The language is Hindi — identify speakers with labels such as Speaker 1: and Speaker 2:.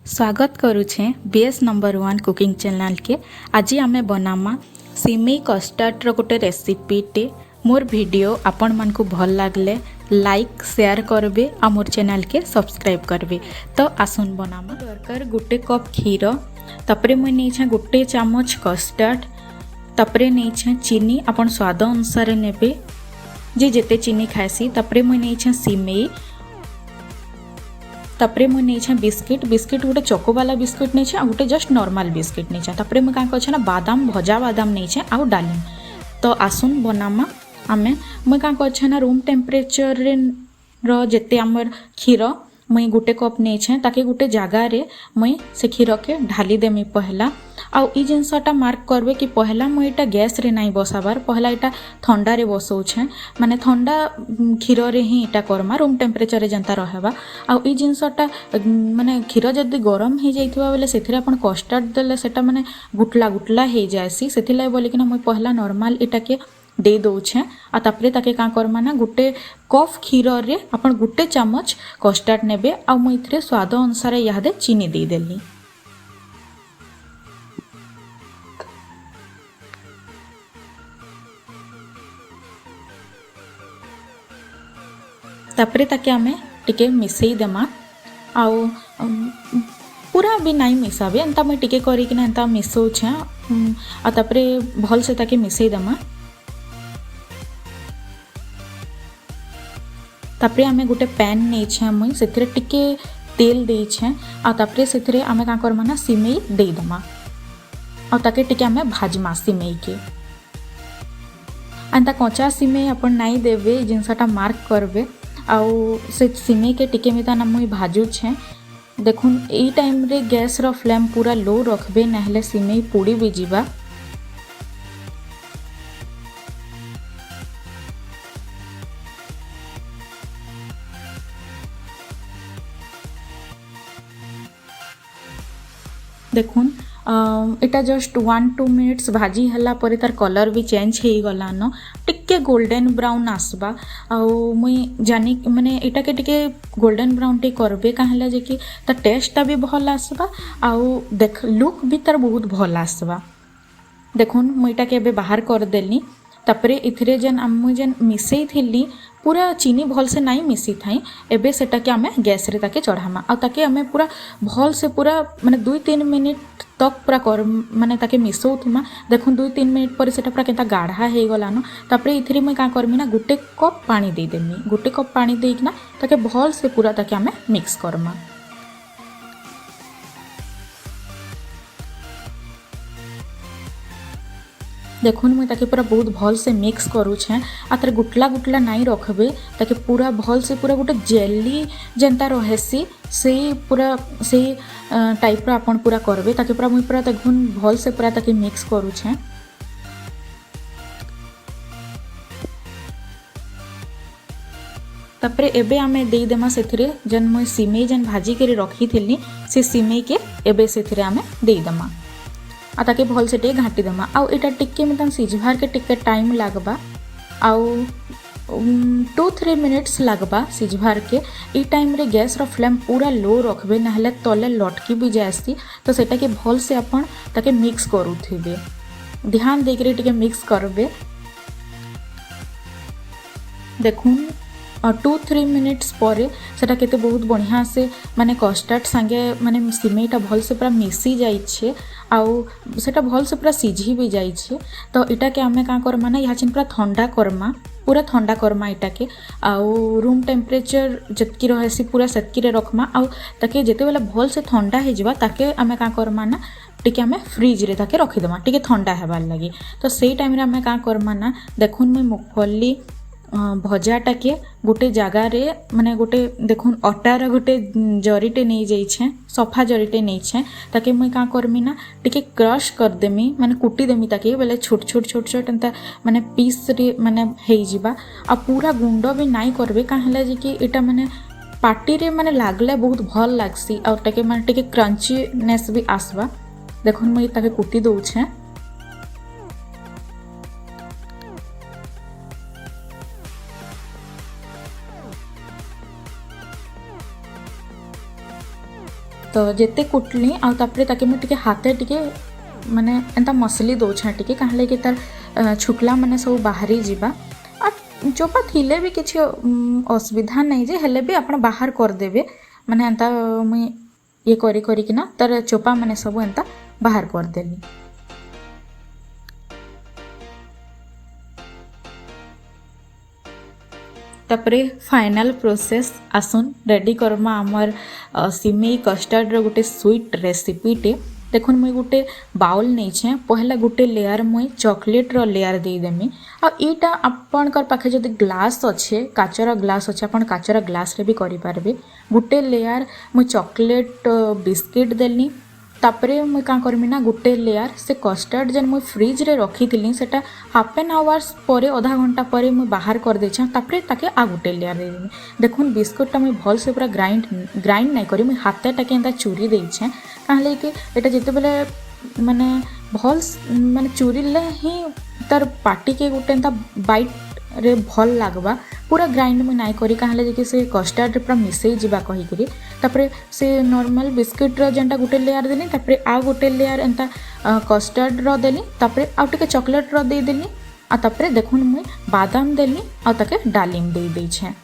Speaker 1: स्वागत करुछे बीएस नंबर 1 कुकिंग चैनल के। आज आमे बनामा सिमेई कस्टर्ड रो गोटे रेसिपीटे। मोर वीडियो आपण मन को भल लागले लाइक शेयर करबे आ मोर चैनल के सब्सक्राइब करबे। तो आसुन बनामा दरकार गोटे कप क्षीर, तपरे मुई नेछे गोटे चामच कस्टर्ड, तपरे नेछे चीनी आपण स्वाद अनुसार नेबे जे जेते चीनी खाइसी। तपरे मुई नेछे सिमेई, तपरे मुझे नहीं बिस्किट गोटे चोको वाला बिस्किट नहीं आ गोटे जस्ट नॉर्मल बिस्किट नहीं। तपरे मुझे क्या अच्छे ना बादाम भजा बादाम नहीं आउ डालिम। तो आसुन बनामा आमे मुझे क्या अच्छे ना रूम टेम्परेचर रेते आमर क्षीर मुई गोटे कप नहीं ताकि गोटे जगार मुई से क्षीर के ढाली देमी पहला। आउ ई जिनसटा मार्क करबे कि पहला मुई इटा गैस रे नहीं बसाबार, पहला इटा ठंडा रे बसौछे, माने ठंडा क्षीर रे ही इटा करमा रूम टेम्परेचर रे जनता रहबा। आउ ई जिनसटा माने क्षीर जदी गरम हो जाइथिबा बेले सेथिरे आपण कस्टर्ड देले सेटा माने गुटला गुटला हो जायसी। सेथिला बोली कि ना मुई पहला नॉर्मल इटा के दे दौछे आ तापरे ताके का करमा ना गोटे कप क्षीर रे आपण गोटे चामच कस्टर्ड नेबे। आ मुई इथरे स्वाद अनुसार यादे चीनी दे देली। तापरे ताके आमे टिके मिसई देमा। आउ पूरा भी नहीं मिसाबे एंता मुई टिके करिकिना एंता मिसौछे आ तापरे भल से ताके मिसई देमा। तापरे आमे गोटे पैन नहीं मुई सेथिरे टिके तेल देइछे आ तापरे सेथिरे आमे का करमा ना सिमेई दे दमा आ ताके टिके आमे भाजमा सिमेई के। एंता कच्चा सिमेई अपन नहीं देबे जिनसटा मार्क करबे। आउ से सिमेई के टिके मिता ना मुई भाजुछे। देखुन एई टाइम रे गैस रो फ्लेम पूरा लो रखबे नहले सिमेई पोड़ी भी जीवा। देखुन इटा जस्ट 1-2 मिनिट्स भाजी हला परे तार कलर भी चेंज हो गलान, टिके गोल्डन ब्राउन आसबा। आउ मुई जानी माने इटा के टिके गोल्डन ब्राउन टे करबे काहेला जे कि तार टेस्टटा भी भल आसबा आउ देख लुक भी तार बहुत भल आसबा। देखुन मुई इटा के बाहर कर देली। तापरे इथिरे जेन मुई जेन मिसई थिली पूरा चीनी भल से नहीं मिसी थाई एबे सेटा के आमे गैस रे ताके चढ़ामा आ ताके आमे पूरा भल से पूरा माने 2-3 मिनिट तक पूरा कर माने ताके मिसौथुमा। देखुन 2-3 मिनिट पर सेटा पूरा केता गाढ़ा हे गलानो। तापरे इथिरे मुई का करमी ना गोटे कप पानी दे देमी। गोटे कप पानी देइकना ताके भल से पूरा ताके आमे मिक्स करमा। देखुन मुई ताके पूरा बहुत भल से मिक्स करूछे आ तार गुटला गुटला नहीं रखबे ताके पूरा भल से पूरा गोटे जेली जेंता रहेसी से पूरा से टाइप रो आपण पूरा करबे ताके पूरा मुई पूरा देखुन भल से पूरा ताके मिक्स करूछे। तापरे एबे आमे देई देमा सेथिरे जन मुई सिमेई जन भाजी के रखी थिली से सिमेई के एबे सेथिरे आमे देई देमा आ ताके भल से टे घाटी देमा। आउ एटा टिके मितन सिझबार के टिके टाइम लागबा आउ 2-3 मिनिट्स लागबा सिझबार के। ई टाइम रे गैस रो फ्लेम पूरा लो रखबे नहले तले लटकी भी जायसी। तो सेटा के भल से अपन ताके मिक्स करूथिबे, ध्यान देकरे टिके मिक्स करबे। देखुन 2-3 मिनिट्स पर सेटा केते बहुत बढ़िया से माने कस्टर्ड संगे माने सिमेईटा भल से पूरा मिसी जाइछे आउ सेटा भल से पूरा सिझी भी जाइछे। तो इटा के आमे का करमा ना यहाँ पूरा ठंडा करमा, पूरा ठंडा करमा इटा के। आउ रूम टेम्परेचर जतकी रहेसी पूरा सेतकी रे रखमा आउ ताके जेते बेला भल से ठंडा हे जिबा ताके आमे का करमा ना टिके आमे फ्रिज रे ताके रखी देमा टिके ठंडा हेबार लागि। तो सेई टाइम रे आमे का करमा ना देखुन मुई मूंगफली भजाटा के गोटे जगार माने गोटे देखुन अटार गोटे जरीटे नहीं जाइछे, सफा जरीटे नहीं छे ताके मुई का करमी ना टिके क्रश कर देमी माने कुटी देमी ताके बेले छोट छोट छोट छोट एंता माने पीस रे माने हेई जिबा। आ पूरा गुंड भी नहीं करबे काहेला जे कि एटा माने पार्टी रे माने लागले बहुत भल लागसी और ताके माने टिके क्रंचीनेस भी आसबा। देखुन मुई ताके कुटी दउछे। तो जेते कुटली आउे ताके मुझे हाथे टिके माने एंता मसली दौछे टिके कहीं कि तार छुकला मैंने सब बाहरी जावा आ चोपा थिले भी किसी असुविधा नहीं जे हेले भी आप बाहर करदेवे माने एंता मुई ये करिकिना तार चोपा मैंने सब एंता बाहर करदेली। तापरे फाइनल प्रोसेस आसुन रेडी करमा आमर सिमेई कस्टर्ड रो गोटे स्वीट रेसिपीटे। देखुन मुई गोटे बाउल नहीं पहला गोटे लेयर मुई चॉकलेट रो लेयर देदेमी आ इटा आपणकर पाखे जदि ग्लास अच्छे काचर ग्लास अच्छे आप काचर ग्लास रे भी करि पारबे। गोटे लेयर मुई चॉकलेट बिस्किट देली तापरे मुई का करमी ना गोटे लेयर से कस्टर्ड जेन मुई फ्रिज रे रखी थिली सेटा हाफ एन आवर्स परे आधा घंटा परे मुई बाहर कर देछे तापरे ताके आ गोटे लेयर दे देमी। देखुन बिस्कुटटा मुई भल से पूरा ग्राइंड नहीं करी मुई हाथे टाके एंता चूरी देछे काहे कि एटा जेते बेले माने भल माने चूरीले ही तार पाटी के गोटे एंता बाइट रे भल लागबा पूरा ग्राइंड में नाई करी काहे कि से कस्टर्ड पूरा मिसई जीवा कही करी तापरे से नॉर्मल बिस्किट रो जेंटा गोटे लेयर देली तापरे आ गोटे लेयर एंता कस्टर्ड रो देली तापरे आ टिके चॉकलेट रो दे देली आ तापरे देखुन मुई बादाम देली आ ताके डालिम दे छे।